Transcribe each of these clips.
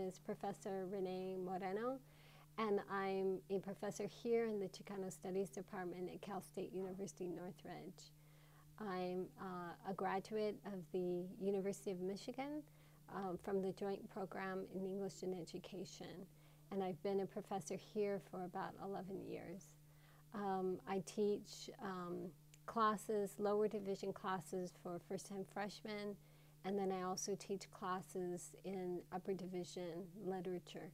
is Professor Renee Moreno, and I'm a professor here in the Chicano Studies Department at Cal State University Northridge. I'm a graduate of the University of Michigan from the Joint Program in English and Education, and I've been a professor here for about 11 years. I teach classes, lower division classes for first-time freshmen, and then I also teach classes in upper division literature.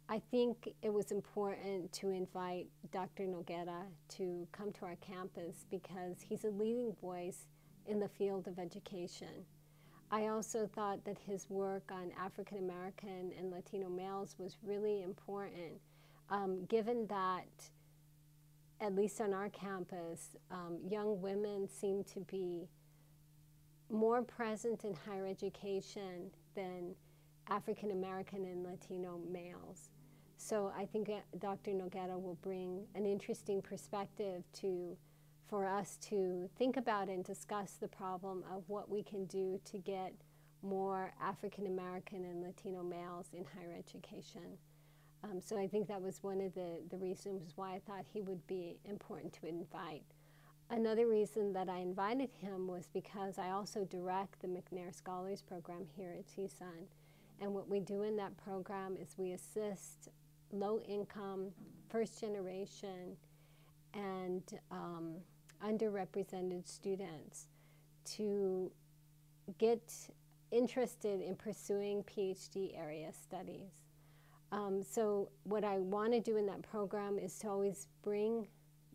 I think it was important to invite Dr. Noguera to come to our campus because he's a leading voice in the field of education. I also thought that his work on African American and Latino males was really important, given that, at least on our campus, young women seem to be more present in higher education than African American and Latino males. So I think Dr. Noguera will bring an interesting perspective for us to think about and discuss the problem of what we can do to get more African American and Latino males in higher education. So I think that was one of the reasons why I thought he would be important to invite. Another reason that I invited him was because I also direct the McNair Scholars Program here at Tucson. And what we do in that program is we assist low-income, first-generation, and underrepresented students to get interested in pursuing PhD area studies. So what I want to do in that program is to always bring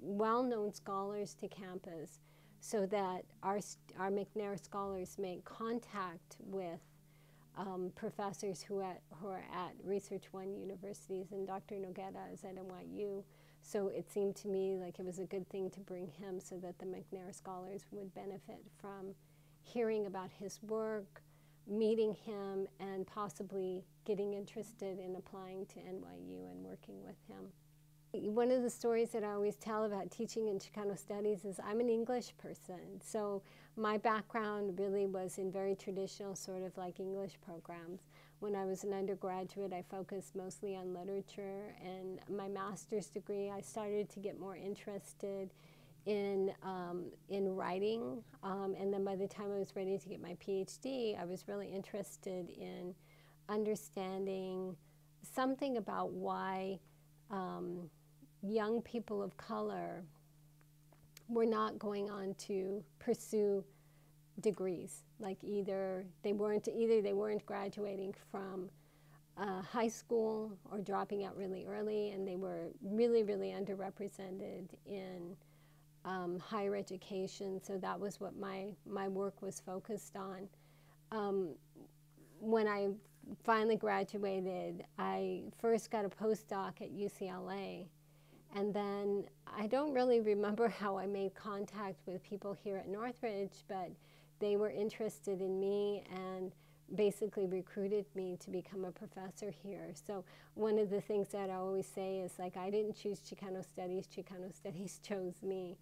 well-known scholars to campus so that our McNair scholars make contact with professors who are at Research One universities, and Dr. Noguera is at NYU. So it seemed to me like it was a good thing to bring him so that the McNair scholars would benefit from hearing about his work, meeting him, and possibly getting interested in applying to NYU and working with him. One of the stories that I always tell about teaching in Chicano Studies is I'm an English person. So my background really was in very traditional sort of like English programs. When I was an undergraduate, I focused mostly on literature, and my master's degree, I started to get more interested in writing, and then by the time I was ready to get my PhD, I was really interested in understanding something about why young people of color were not going on to pursue degrees. Like either they weren't graduating from high school or dropping out really early, and they were really, really underrepresented in higher education. So that was what my work was focused on. When I finally graduated, I first got a postdoc at UCLA, and then I don't really remember how I made contact with people here at Northridge, but they were interested in me and basically recruited me to become a professor here. So one of the things that I always say is, like, I didn't choose Chicano Studies chose me,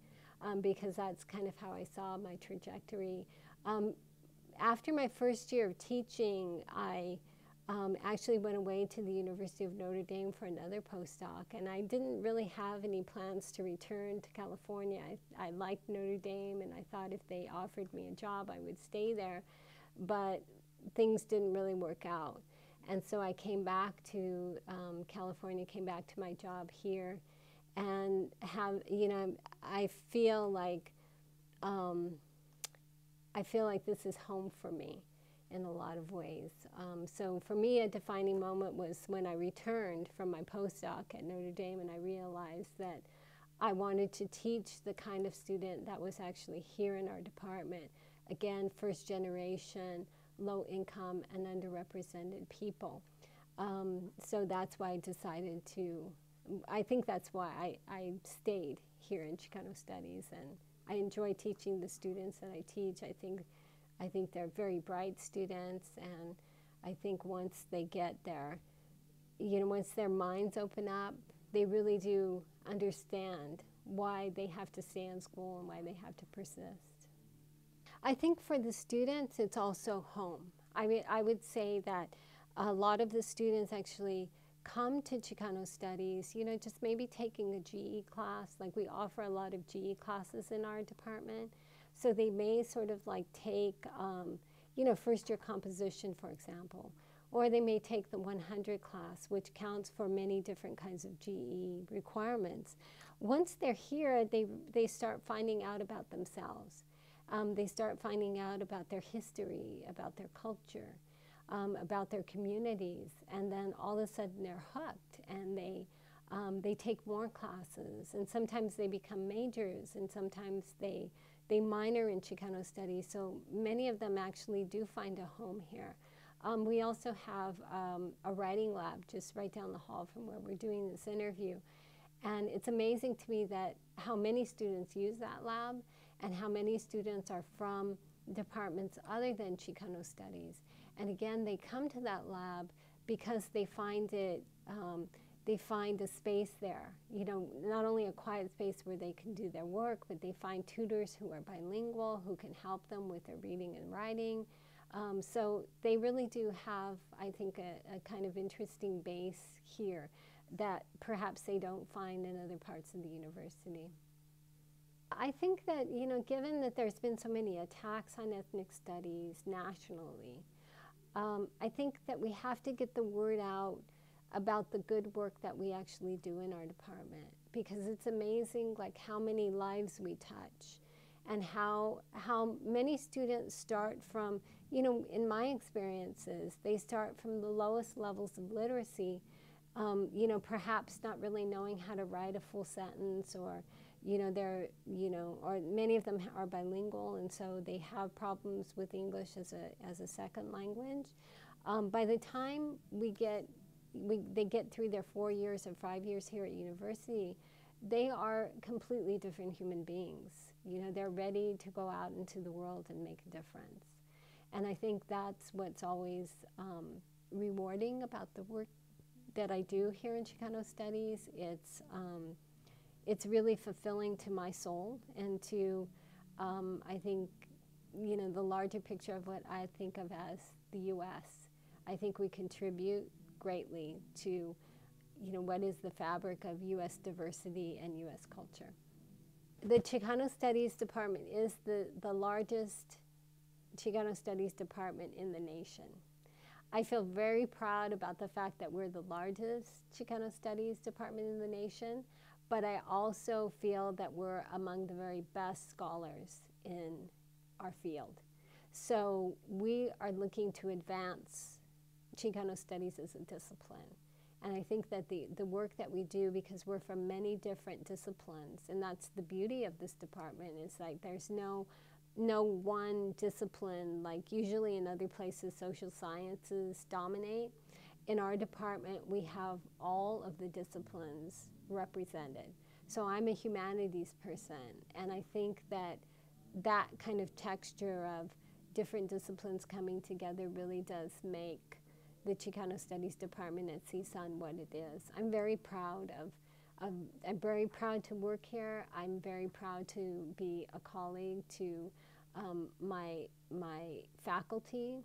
because that's kind of how I saw my trajectory. After my first year of teaching, I actually went away to the University of Notre Dame for another postdoc, and I didn't really have any plans to return to California. I liked Notre Dame, and I thought if they offered me a job, I would stay there, but things didn't really work out. And so I came back to California, came back to my job here, and I feel like this is home for me in a lot of ways. So for me, a defining moment was when I returned from my postdoc at Notre Dame, and I realized that I wanted to teach the kind of student that was actually here in our department. Again, first generation, low income, and underrepresented people. So that's why I decided I think that's why I stayed here in Chicano Studies, and I enjoy teaching the students that I teach. I think they're very bright students, and I think once they get there, once their minds open up, they really do understand why they have to stay in school and why they have to persist. I think for the students, it's also home. I mean, I would say that A lot of the students actually come to Chicano Studies, you know, just maybe taking a GE class. Like we offer a lot of GE classes in our department. So they may sort of like take, you know, first year composition, for example. Or they may take the 100 class, which counts for many different kinds of GE requirements. Once they're here, they start finding out about themselves. They start finding out about their history, about their culture, about their communities, and then all of a sudden they're hooked, and they take more classes, and sometimes they become majors, and sometimes they minor in Chicano Studies. So many of them actually do find a home here. We also have a writing lab just right down the hall from where we're doing this interview. And it's amazing to me that how many students use that lab and how many students are from departments other than Chicano Studies. And again, they come to that lab because they find it, they find a space there, you know, not only a quiet space where they can do their work, but they find tutors who are bilingual, who can help them with their reading and writing. So they really do have, I think, a kind of interesting base here that perhaps they don't find in other parts of the university. I think that, you know, given that there's been so many attacks on ethnic studies nationally, I think that we have to get the word out about the good work that we actually do in our department, because it's amazing like how many lives we touch and how many students start from, you know, in my experiences, they start from the lowest levels of literacy, you know, perhaps not really knowing how to write a full sentence, or, you know, they're, you know, or many of them are bilingual, and so they have problems with English as a second language. By the time they get through their 4 years or 5 years here at university, they are completely different human beings. You know, they're ready to go out into the world and make a difference. And I think that's what's always rewarding about the work that I do here in Chicano Studies. It's really fulfilling to my soul and to, I think, you know, the larger picture of what I think of as the U.S. I think we contribute greatly to, you know, what is the fabric of U.S. diversity and U.S. culture. The Chicano Studies Department is the largest Chicano Studies Department in the nation. I feel very proud about the fact that we're the largest Chicano Studies Department in the nation, but I also feel that we're among the very best scholars in our field. So we are looking to advance Chicano Studies as a discipline. And I think that the work that we do, because we're from many different disciplines, and that's the beauty of this department, is like there's no one discipline. Like usually in other places social sciences dominate. In our department we have all of the disciplines represented. So I'm a humanities person, and I think that that kind of texture of different disciplines coming together really does make the Chicano Studies Department at CSUN what it is. I'm very proud I'm very proud to work here. I'm very proud to be a colleague to my faculty.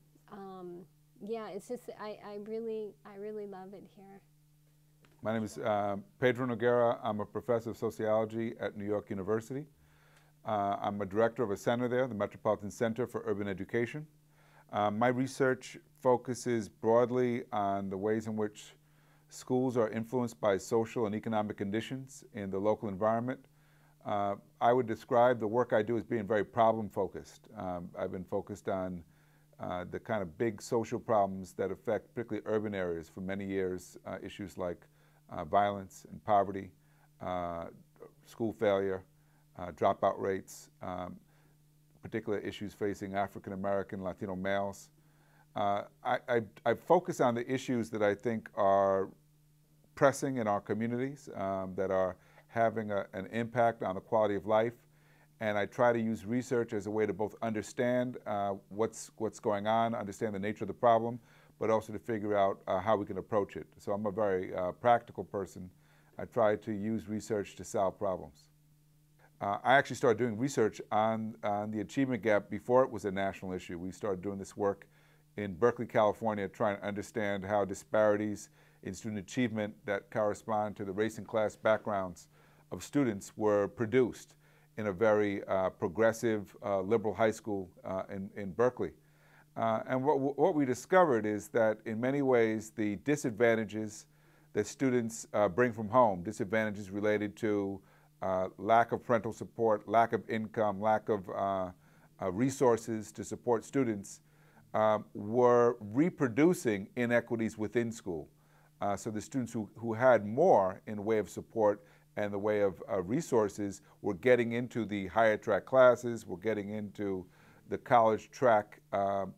Yeah, it's just I really love it here. My name is Pedro Noguera. I'm a professor of sociology at New York University. I'm a director of a center there, the Metropolitan Center for Urban Education. My research focuses broadly on the ways in which schools are influenced by social and economic conditions in the local environment. I would describe the work I do as being very problem-focused. I've been focused on the kind of big social problems that affect particularly urban areas for many years, issues like violence and poverty, school failure, dropout rates, particular issues facing African American, Latino males. I focus on the issues that I think are pressing in our communities, that are having an impact on the quality of life, and I try to use research as a way to both understand what's going on, understand the nature of the problem, but also to figure out how we can approach it. So I'm a very practical person. I try to use research to solve problems. I actually started doing research on the achievement gap before it was a national issue. We started doing this work in Berkeley, California, trying to understand how disparities in student achievement that correspond to the race and class backgrounds of students were produced in a very progressive liberal high school in Berkeley. And what we discovered is that in many ways the disadvantages that students bring from home, disadvantages related to lack of parental support, lack of income, lack of resources to support students, were reproducing inequities within school. So the students who had more in the way of support and the way of resources were getting into the higher track classes, were getting into the college track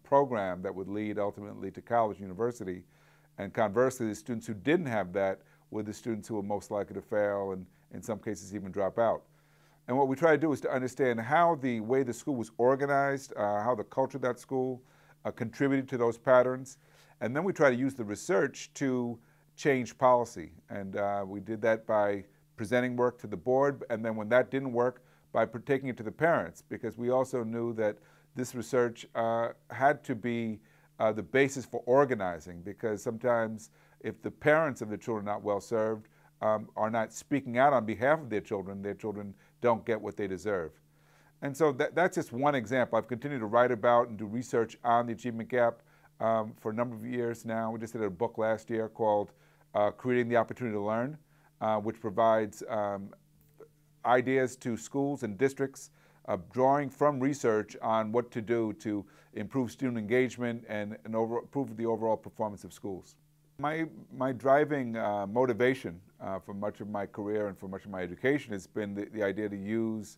program that would lead ultimately to college, university. And conversely, the students who didn't have that were the students who were most likely to fail and in some cases even drop out. And what we try to do is to understand how the way the school was organized, how the culture of that school contributed to those patterns. And then we try to use the research to change policy. And we did that by presenting work to the board, and then when that didn't work, by taking it to the parents, because we also knew that this research had to be the basis for organizing, because sometimes if the parents of the children are not well served, are not speaking out on behalf of their children don't get what they deserve. And so that's just one example. I've continued to write about and do research on the achievement gap for a number of years now. We just did a book last year called Creating the Opportunity to Learn, which provides ideas to schools and districts, drawing from research on what to do to improve student engagement and improve the overall performance of schools. My driving motivation for much of my career and for much of my education has been the idea to use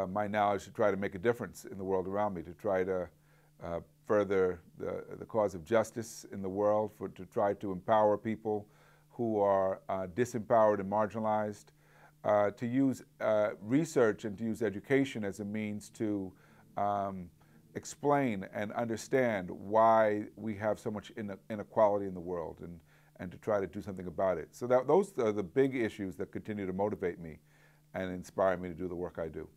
my knowledge to try to make a difference in the world around me, to try to further the cause of justice in the world, to try to empower people who are disempowered and marginalized, to use research and to use education as a means to explain and understand why we have so much inequality in the world, and to try to do something about it. So those are the big issues that continue to motivate me and inspire me to do the work I do.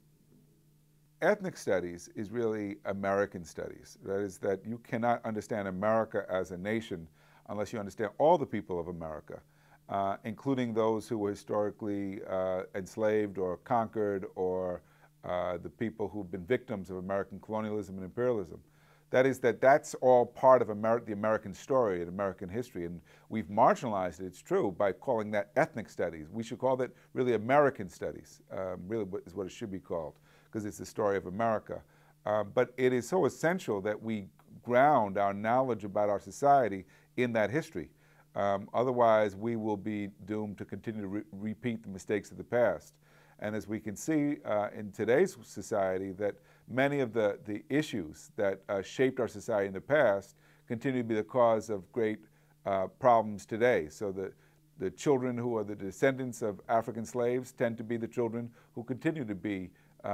Ethnic studies is really American studies. That is, that you cannot understand America as a nation unless you understand all the people of America, including those who were historically enslaved or conquered, or the people who've been victims of American colonialism and imperialism. That is, that's all part of the American story and American history, and we've marginalized it, it's true, by calling that ethnic studies. We should call that really American studies, really is what it should be called, because it's the story of America. But it is so essential that we ground our knowledge about our society in that history. Otherwise, we will be doomed to continue to repeat the mistakes of the past. And as we can see in today's society, that many of the issues that shaped our society in the past continue to be the cause of great problems today. So the children who are the descendants of African slaves tend to be the children who continue to be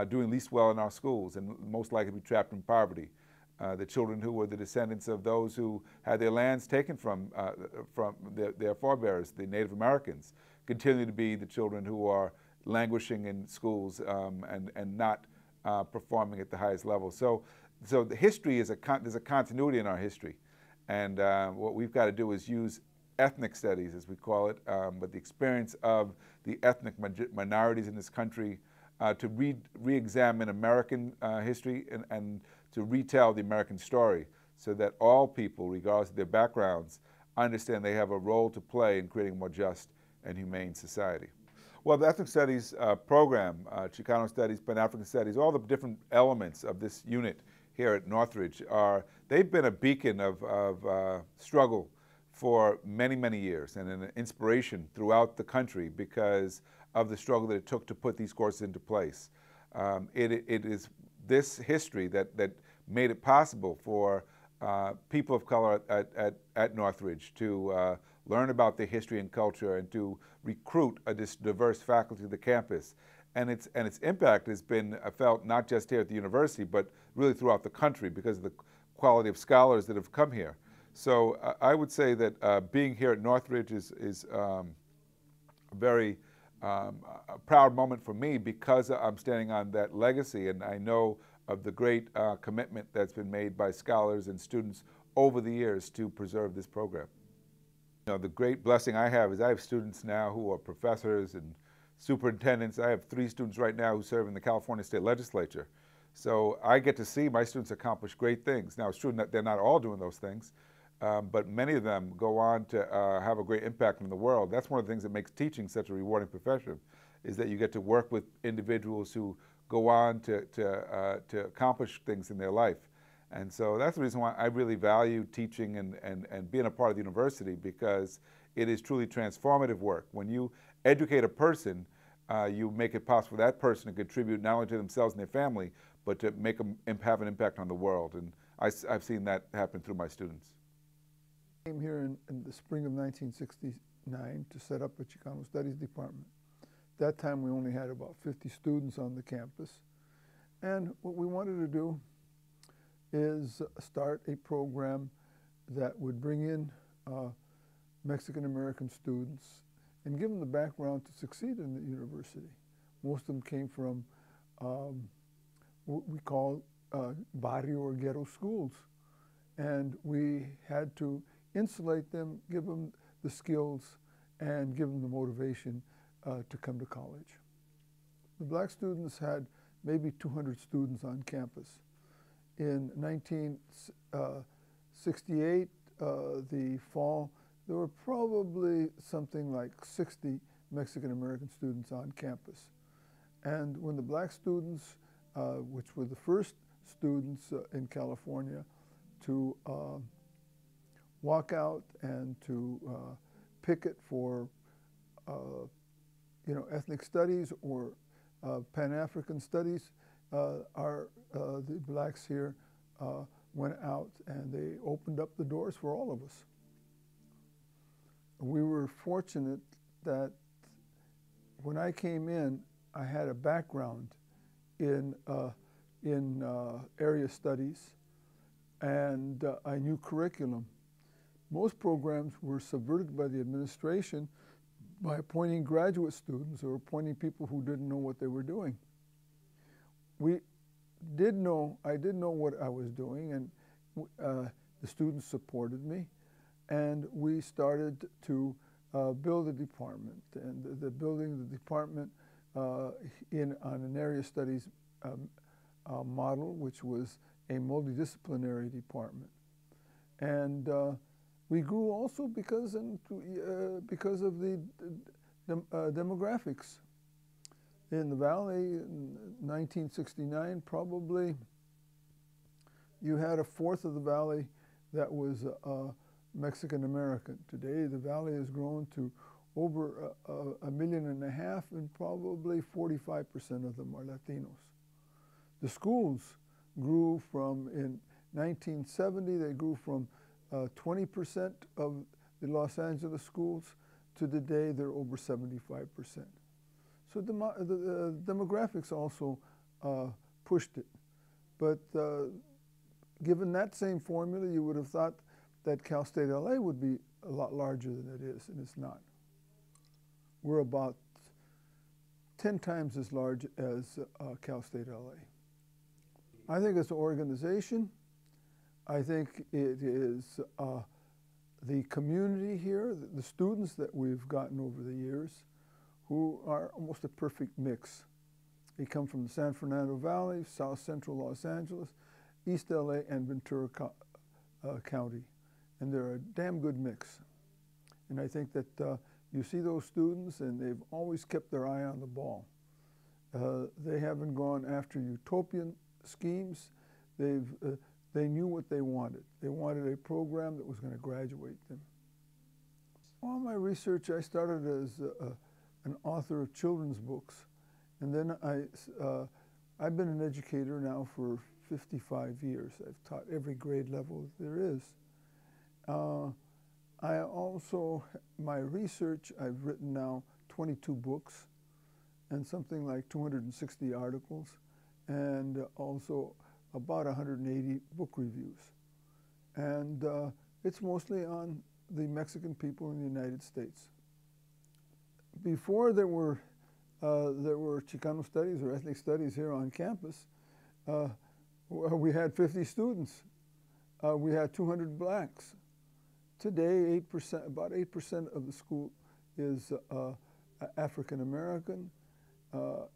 doing least well in our schools and most likely to be trapped in poverty. The children who were the descendants of those who had their lands taken from their forebears, the Native Americans, continue to be the children who are languishing in schools and not performing at the highest level. So the history is there's a continuity in our history, and what we've got to do is use ethnic studies, as we call it, but the experience of the ethnic minorities in this country to re-examine American history and to retell the American story, so that all people, regardless of their backgrounds, understand they have a role to play in creating a more just and humane society. Well, the Ethnic Studies program, Chicano Studies, Pan-African Studies, all the different elements of this unit here at Northridge they've been a beacon of struggle for many, many years, and an inspiration throughout the country because of the struggle that it took to put these courses into place. It is this history that made it possible for people of color at Northridge to learn about their history and culture, and to recruit this diverse faculty to the campus. And its impact has been felt not just here at the university, but really throughout the country because of the quality of scholars that have come here. So I would say that being here at Northridge is a very proud moment for me, because I'm standing on that legacy, and I know of the great commitment that's been made by scholars and students over the years to preserve this program. You know, the great blessing I have is I have students now who are professors and superintendents. I have 3 students right now who serve in the California State Legislature. So I get to see my students accomplish great things. Now, it's true that they're not all doing those things, but many of them go on to have a great impact in the world. That's one of the things that makes teaching such a rewarding profession, is that you get to work with individuals who go on to accomplish things in their life. And so that's the reason why I really value teaching and being a part of the university, because it is truly transformative work. When you educate a person, you make it possible for that person to contribute not only to themselves and their family, but to make them have an impact on the world. And I've seen that happen through my students. I came here in the spring of 1969 to set up a Chicano Studies department. That time we only had about 50 students on the campus. And what we wanted to do is start a program that would bring in Mexican-American students and give them the background to succeed in the university. Most of them came from what we call barrio or ghetto schools. And we had to insulate them, give them the skills, and give them the motivation to come to college. The black students had maybe 200 students on campus. In 1968, the fall, there were probably something like 60 Mexican-American students on campus. And when the black students, which were the first students in California to walk out and to picket for ethnic studies or Pan-African studies, the blacks here went out and they opened up the doors for all of us. We were fortunate that when I came in, I had a background in area studies, and I knew curriculum. Most programs were subverted by the administration by appointing graduate students or appointing people who didn't know what they were doing. I did know what I was doing, and the students supported me, and we started to build a department. And the building the department on an area studies model, which was a multidisciplinary department. And we grew also because of the demographics. In the Valley, in 1969, probably you had 1/4 of the Valley that was Mexican-American. Today, the Valley has grown to over 1.5 million, and probably 45% of them are Latinos. The schools grew from, in 1970, they grew from 20% of the Los Angeles schools to today they're over 75%. So the demographics also pushed it. But given that same formula, you would have thought that Cal State LA would be a lot larger than it is, and it's not. We're about 10 times as large as Cal State LA. I think it's an organization. I think it is the community here, the students that we've gotten over the years, who are almost a perfect mix. They come from the San Fernando Valley, South Central Los Angeles, East LA, and Ventura County. And they're a damn good mix. And I think that you see those students, and they've always kept their eye on the ball. They haven't gone after utopian schemes. They knew what they wanted. They wanted a program that was going to graduate them. All my research, I started as an author of children's books. And then I've been an educator now for 55 years. I've taught every grade level that there is. I also, my research, I've written now 22 books and something like 260 articles, and also about 180 book reviews. And it's mostly on the Mexican people in the United States. Before there were Chicano studies or ethnic studies here on campus, we had 50 students. we had 200 blacks. Today, 8%, about 8% of the school is African American,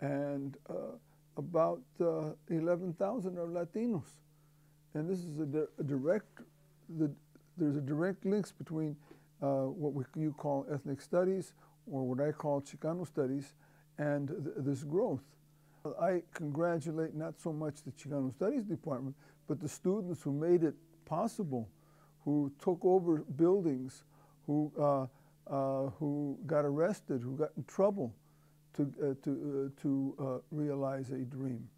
and about 11,000 are Latinos. And this is there's a direct links between what you call ethnic studies, or what I call Chicano studies, and this growth. I congratulate not so much the Chicano Studies Department, but the students who made it possible, who took over buildings, who got arrested, who got in trouble to realize a dream.